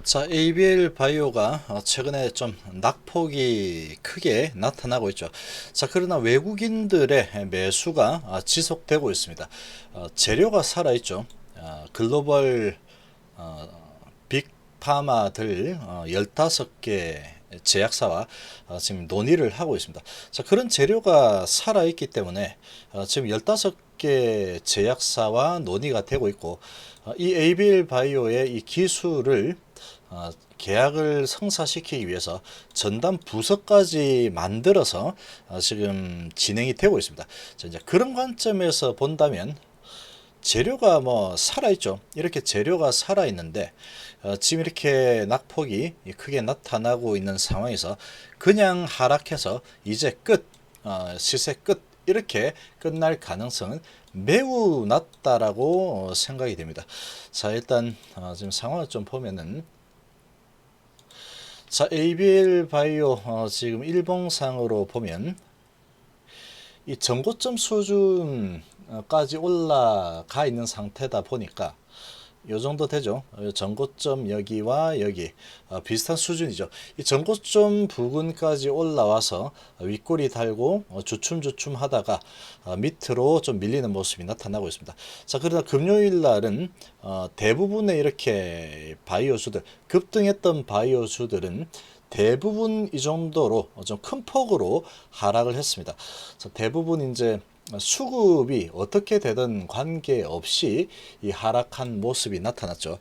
자, ABL 바이오가 최근에 좀 낙폭이 크게 나타나고 있죠. 자, 그러나 외국인들의 매수가 지속되고 있습니다. 재료가 살아있죠. 글로벌 빅파마들 15개 제약사와 지금 논의를 하고 있습니다. 자, 그런 재료가 살아있기 때문에 지금 15개 제약사와 논의가 되고 있고, 이 ABL 바이오의 이 기술을 계약을 성사시키기 위해서 전담 부서까지 만들어서 지금 진행이 되고 있습니다. 자, 이제 그런 관점에서 본다면 재료가 뭐 살아있죠. 이렇게 재료가 살아있는데 지금 이렇게 낙폭이 크게 나타나고 있는 상황에서 그냥 하락해서 이제 끝, 시세 끝 이렇게 끝날 가능성은 매우 낮다라고 생각이 됩니다. 자, 일단 지금 상황을 좀 보면은, 자, ABL 바이오 지금 일봉상으로 보면 이 전고점 수준까지 올라가 있는 상태다 보니까 요 정도 되죠. 전고점 여기와 여기 비슷한 수준이죠. 이 전고점 부근까지 올라와서 윗꼬리 달고 주춤주춤 하다가 밑으로 좀 밀리는 모습이 나타나고 있습니다. 자, 그러나 금요일 날은 대부분의 이렇게 바이오주들, 급등했던 바이오주들은 대부분 이 정도로 좀 큰 폭으로 하락을 했습니다. 자, 대부분 이제 수급이 어떻게 되든 관계없이 이 하락한 모습이 나타났죠.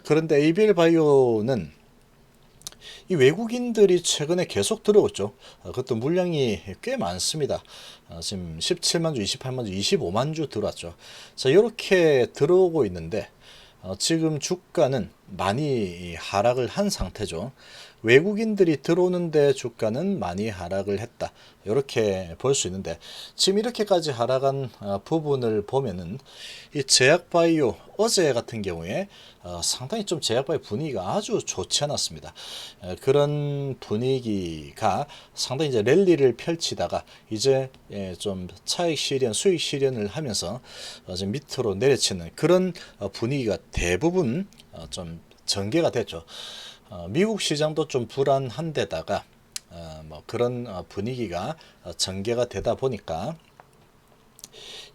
그런데 ABL 바이오는 이 외국인들이 최근에 계속 들어오죠. 그것도 물량이 꽤 많습니다. 지금 17만 주, 28만 주, 25만 주 들어왔죠. 자, 이렇게 들어오고 있는데 지금 주가는 많이 하락을 한 상태죠. 외국인들이 들어오는데 주가는 많이 하락을 했다. 이렇게 볼 수 있는데, 지금 이렇게까지 하락한 부분을 보면은 이 제약바이오 어제 같은 경우에 상당히 좀 제약바이오 분위기가 아주 좋지 않았습니다. 그런 분위기가 상당히 이제 랠리를 펼치다가 이제 좀 차익 실현, 수익 실현을 하면서 좀 밑으로 내려치는 그런 분위기가 대부분 좀 전개가 됐죠. 미국 시장도 좀 불안한 데다가 뭐 그런 분위기가 전개가 되다 보니까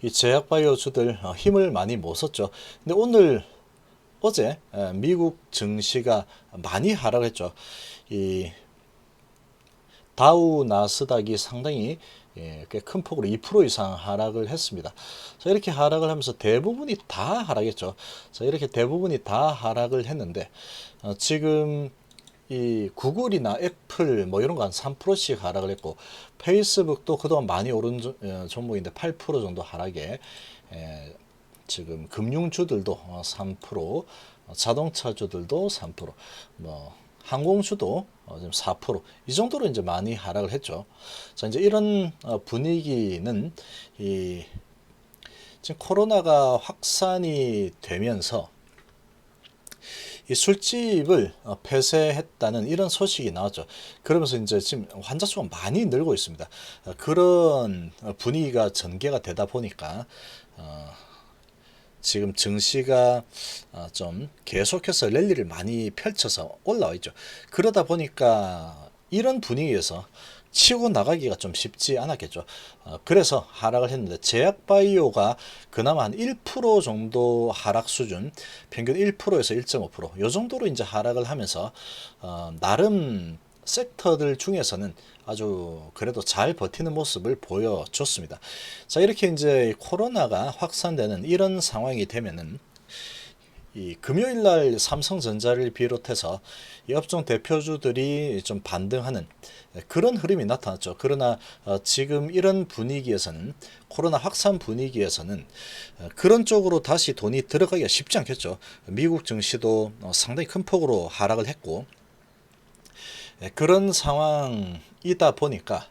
이 제약바이오주들 힘을 많이 못 썼죠. 근데 어제 미국 증시가 많이 하락했죠. 이 다우 나스닥이 상당히 꽤 큰 폭으로 2% 이상 하락을 했습니다. 자, 이렇게 하락을 하면서 대부분이 다 하락했죠. 자, 이렇게 대부분이 다 하락을 했는데 지금 이 구글이나 애플 뭐 이런 거 한 3%씩 하락을 했고, 페이스북도 그동안 많이 오른 종목인데 8% 정도 하락에 지금 금융주들도 3%, 자동차주들도 3%, 뭐 항공주도 지금 4%이 정도로 이제 많이 하락을 했죠. 자, 이제 이런 분위기는 이 지금 코로나가 확산이 되면서 이 술집을 폐쇄했다는 이런 소식이 나왔죠. 그러면서 이제 지금 환자 수가 많이 늘고 있습니다. 그런 분위기가 전개가 되다 보니까 지금 증시가 좀 계속해서 랠리를 많이 펼쳐서 올라와 있죠. 그러다 보니까 이런 분위기에서 치고 나가기가 좀 쉽지 않았겠죠. 그래서 하락을 했는데, 제약바이오가 그나마 한 1% 정도 하락 수준, 평균 1%에서 1.5%, 요 정도로 이제 하락을 하면서 나름 섹터들 중에서는 아주 그래도 잘 버티는 모습을 보여줬습니다. 자, 이렇게 이제 코로나가 확산되는 이런 상황이 되면은 이 금요일 날 삼성전자를 비롯해서 이 업종 대표주들이 좀 반등하는 그런 흐름이 나타났죠. 그러나 지금 이런 분위기에서는, 코로나 확산 분위기에서는 그런 쪽으로 다시 돈이 들어가기가 쉽지 않겠죠. 미국 증시도 상당히 큰 폭으로 하락을 했고, 그런 상황이다 보니까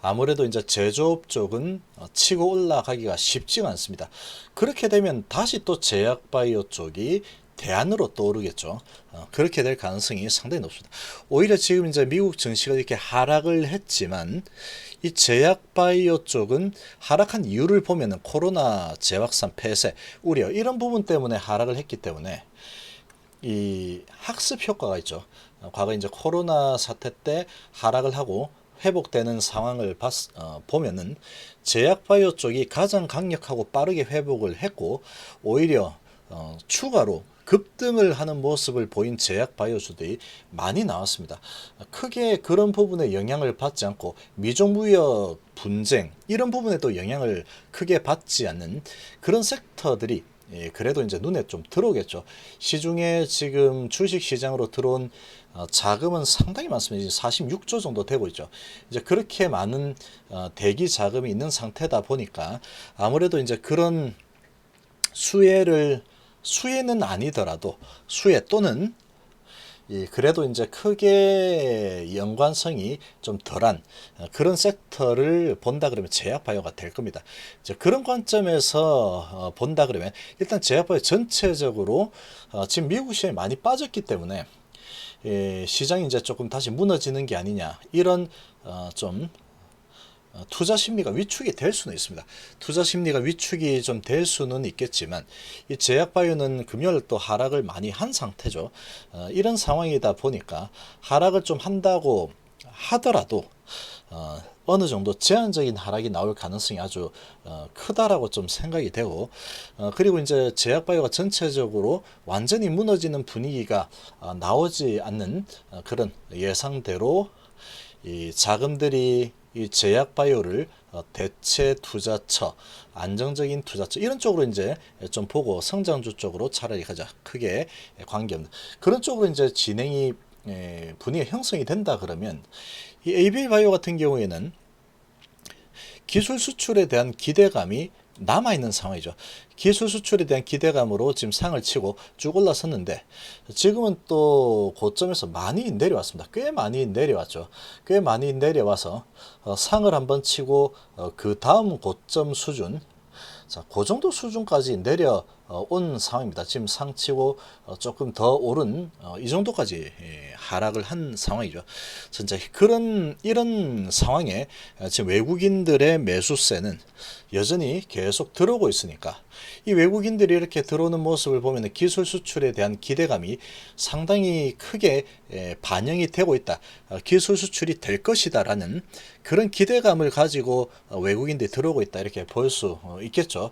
아무래도 이제 제조업 쪽은 치고 올라가기가 쉽지가 않습니다. 그렇게 되면 다시 또 제약바이오 쪽이 대안으로 떠오르겠죠. 그렇게 될 가능성이 상당히 높습니다. 오히려 지금 이제 미국 증시가 이렇게 하락을 했지만 이 제약바이오 쪽은 하락한 이유를 보면은 코로나 재확산 폐쇄 우려 이런 부분 때문에 하락을 했기 때문에 이 학습 효과가 있죠. 과거 이제 코로나 사태 때 하락을 하고 회복되는 상황을 보면은 제약바이오 쪽이 가장 강력하고 빠르게 회복을 했고, 오히려 추가로 급등을 하는 모습을 보인 제약바이오주들이 많이 나왔습니다. 크게 그런 부분에 영향을 받지 않고 미중무역 분쟁 이런 부분에도 영향을 크게 받지 않는 그런 섹터들이 그래도 이제 눈에 좀 들어오겠죠. 시중에 지금 주식 시장으로 들어온 자금은 상당히 많습니다. 이제 46조 정도 되고 있죠. 이제 그렇게 많은 대기 자금이 있는 상태다 보니까 아무래도 이제 그런 수혜는 아니더라도 수혜 또는 그래도 이제 크게 연관성이 좀 덜한 그런 섹터를 본다 그러면 제약바이오가 될 겁니다. 이제 그런 관점에서 본다 그러면 일단 제약바이오 전체적으로 지금 미국 시장이 많이 빠졌기 때문에 시장이 이제 조금 다시 무너지는 게 아니냐, 이런 좀 투자 심리가 위축이 될 수는 있습니다. 투자 심리가 위축이 좀 될 수는 있겠지만 이 제약바이오는 금요일 또 하락을 많이 한 상태죠. 이런 상황이다 보니까 하락을 좀 한다고 하더라도 어느 정도 제한적인 하락이 나올 가능성이 아주 크다라고 좀 생각이 되고, 그리고 이제 제약바이오가 전체적으로 완전히 무너지는 분위기가 나오지 않는 그런 예상대로 이 자금들이 이 제약바이오를 대체 투자처, 안정적인 투자처 이런 쪽으로 이제 좀 보고 성장주 쪽으로 차라리 가자, 크게 관계없는 그런 쪽으로 이제 진행이 분위기가 형성이 된다 그러면 이 ABL 바이오 같은 경우에는 기술 수출에 대한 기대감이 남아있는 상황이죠. 기술 수출에 대한 기대감으로 지금 상을 치고 쭉 올라섰는데 지금은 또 고점에서 많이 내려왔습니다. 꽤 많이 내려왔죠. 꽤 많이 내려와서 상을 한번 치고 그 다음 고점 수준, 자, 그 정도 수준까지 내려온 상황입니다. 지금 상치고 조금 더 오른 이 정도까지 하락을 한 상황이죠. 진짜 이런 상황에 지금 외국인들의 매수세는 여전히 계속 들어오고 있으니까 이 외국인들이 이렇게 들어오는 모습을 보면 기술 수출에 대한 기대감이 상당히 크게 반영이 되고 있다. 기술 수출이 될 것이다라는 그런 기대감을 가지고 외국인들이 들어오고 있다, 이렇게 볼 수 있겠죠.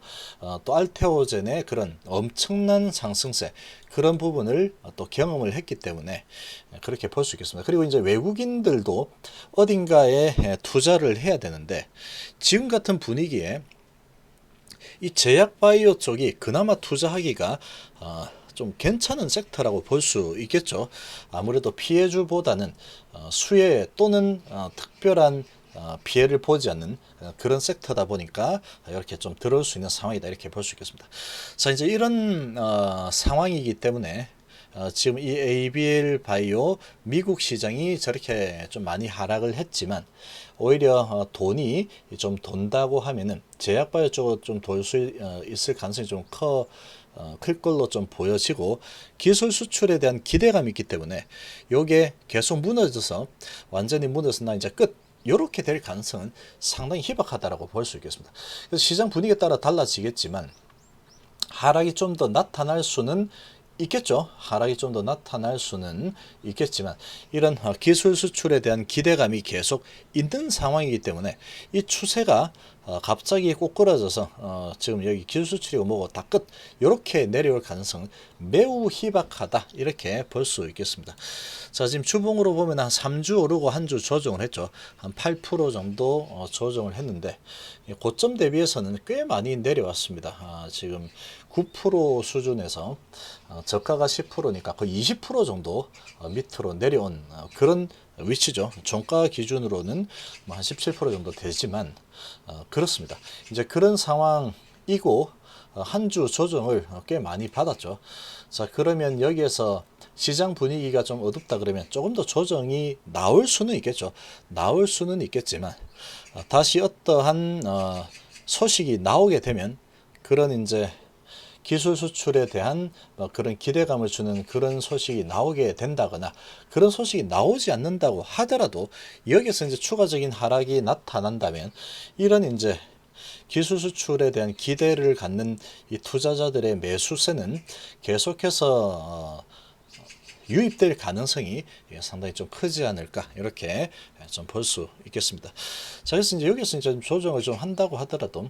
또 알테오젠의 그런 엄청난 상승세, 그런 부분을 또 경험을 했기 때문에 그렇게 볼 수 있겠습니다. 그리고 이제 외국인들도 어딘가에 투자를 해야 되는데 지금 같은 분위기에 이 제약바이오 쪽이 그나마 투자하기가 좀 괜찮은 섹터라고 볼 수 있겠죠. 아무래도 피해주보다는 수혜 또는 특별한 피해를 보지 않는 그런 섹터다 보니까 이렇게 좀 들어올 수 있는 상황이다, 이렇게 볼 수 있겠습니다. 자, 이제 이런 상황이기 때문에 지금 이 ABL 바이오 미국 시장이 저렇게 좀 많이 하락을 했지만 오히려 돈이 좀 돈다고 하면은 제약바이오 쪽으로 좀 돌 수 있을 가능성이 좀 클 걸로 좀 보여지고, 기술 수출에 대한 기대감이 있기 때문에 요게 계속 무너져서 완전히 무너져서 나 이제 끝, 요렇게 될 가능성은 상당히 희박하다라고 볼 수 있겠습니다. 그래서 시장 분위기에 따라 달라지겠지만 하락이 좀 더 나타날 수는 있겠죠. 하락이 좀 더 나타날 수는 있겠지만 이런 기술 수출에 대한 기대감이 계속 있는 상황이기 때문에 이 추세가 갑자기 꼬꾸라져서 지금 여기 기술 수출이고 뭐고 다 끝, 이렇게 내려올 가능성은 매우 희박하다, 이렇게 볼 수 있겠습니다. 자, 지금 주봉으로 보면 한 3주 오르고 한 주 조정을 했죠. 한 8% 정도 조정을 했는데 고점 대비해서는 꽤 많이 내려왔습니다. 지금 9% 수준에서 저가가 10%니까 거의 20% 정도 밑으로 내려온 그런 위치죠. 종가 기준으로는 한 17% 정도 되지만 그렇습니다. 이제 그런 상황이고 한 주 조정을 꽤 많이 받았죠. 자, 그러면 여기에서 시장 분위기가 좀 어둡다 그러면 조금 더 조정이 나올 수는 있겠죠. 나올 수는 있겠지만 다시 어떠한 소식이 나오게 되면 그런 이제 기술 수출에 대한 그런 기대감을 주는 그런 소식이 나오게 된다거나, 그런 소식이 나오지 않는다고 하더라도 여기서 이제 추가적인 하락이 나타난다면 이런 이제 기술 수출에 대한 기대를 갖는 이 투자자들의 매수세는 계속해서 유입될 가능성이 상당히 좀 크지 않을까 이렇게 좀 볼 수 있겠습니다. 자, 그래서 이제 여기서 이제 조정을 좀 한다고 하더라도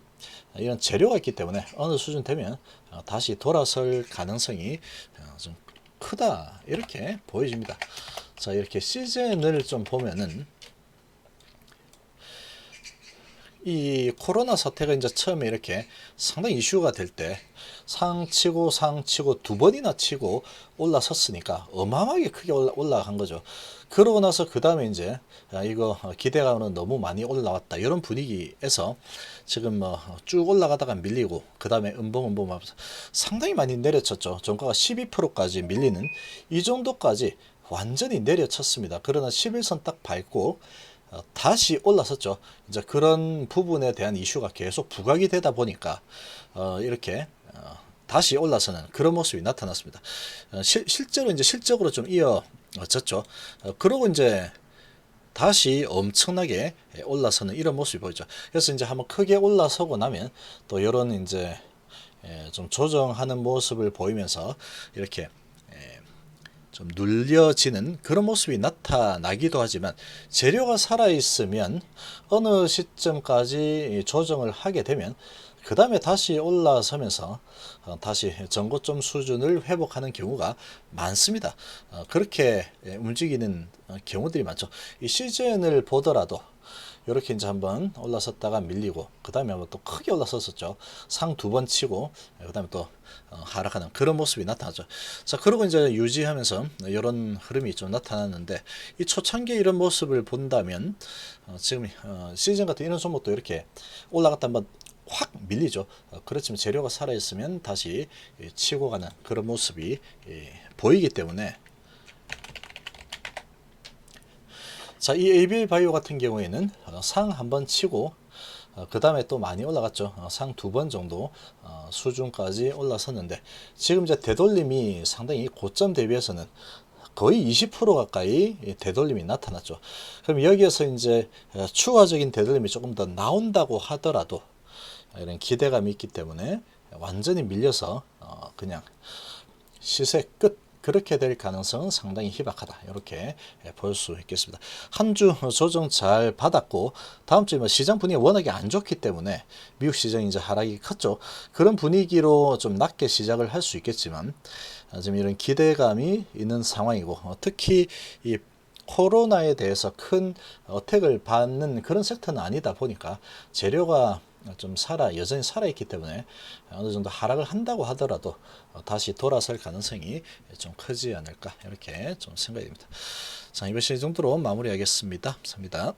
이런 재료가 있기 때문에 어느 수준 되면 다시 돌아설 가능성이 좀 크다 이렇게 보여집니다. 자, 이렇게 시즌을 좀 보면은 이 코로나 사태가 이제 처음에 이렇게 상당히 이슈가 될 때 상치고 상치고 두 번이나 치고 올라섰으니까 어마어마하게 크게 올라간 거죠. 그러고 나서 그 다음에 이제 이거 기대감은 너무 많이 올라왔다 이런 분위기에서 지금 뭐 쭉 올라가다가 밀리고 그 다음에 음봉 하면서 상당히 많이 내려쳤죠. 종가가 12%까지 밀리는 이 정도까지 완전히 내려쳤습니다. 그러나 11선 딱 밟고 다시 올라섰죠. 이제 그런 부분에 대한 이슈가 계속 부각이 되다 보니까 이렇게 다시 올라서는 그런 모습이 나타났습니다. 실제로 이제 실적으로 좀 이어졌죠. 그러고 이제 다시 엄청나게 올라서는 이런 모습이 보이죠. 그래서 이제 한번 크게 올라서고 나면 또 이런 이제 좀 조정하는 모습을 보이면서 이렇게 좀 눌려지는 그런 모습이 나타나기도 하지만 재료가 살아있으면 어느 시점까지 조정을 하게 되면 그 다음에 다시 올라서면서 다시 전고점 수준을 회복하는 경우가 많습니다. 그렇게 움직이는 경우들이 많죠. 이 시즌을 보더라도 이렇게 이제 한번 올라섰다가 밀리고 그 다음에 한번 또 크게 올라섰었죠. 상 두 번 치고 그 다음에 또 하락하는 그런 모습이 나타나죠. 자, 그리고 이제 유지하면서 이런 흐름이 좀 나타났는데 이 초창기에 이런 모습을 본다면 지금 시즌 같은 이런 종목도 이렇게 올라갔다 한번 확 밀리죠. 그렇지만 재료가 살아있으면 다시 치고 가는 그런 모습이 보이기 때문에 자, 이 ABL 바이오 같은 경우에는 상 한 번 치고 그 다음에 또 많이 올라갔죠. 상 두 번 정도 수준까지 올라섰는데 지금 이제 되돌림이 상당히 고점 대비해서는 거의 20% 가까이 되돌림이 나타났죠. 그럼 여기에서 이제 추가적인 되돌림이 조금 더 나온다고 하더라도 이런 기대감이 있기 때문에 완전히 밀려서 그냥 시세 끝 그렇게 될 가능성은 상당히 희박하다 이렇게 볼 수 있겠습니다. 한 주 조정 잘 받았고 다음 주에 시장 분위기가 워낙에 안 좋기 때문에 미국 시장이 이제 하락이 컸죠. 그런 분위기로 좀 낮게 시작을 할 수 있겠지만 지금 이런 기대감이 있는 상황이고 특히 이 코로나에 대해서 큰 어택을 받는 그런 섹터는 아니다 보니까 재료가 좀 여전히 살아있기 때문에 어느 정도 하락을 한다고 하더라도 다시 돌아설 가능성이 좀 크지 않을까 이렇게 좀 생각이 됩니다. 자, 이번 시간 정도로 마무리하겠습니다. 감사합니다.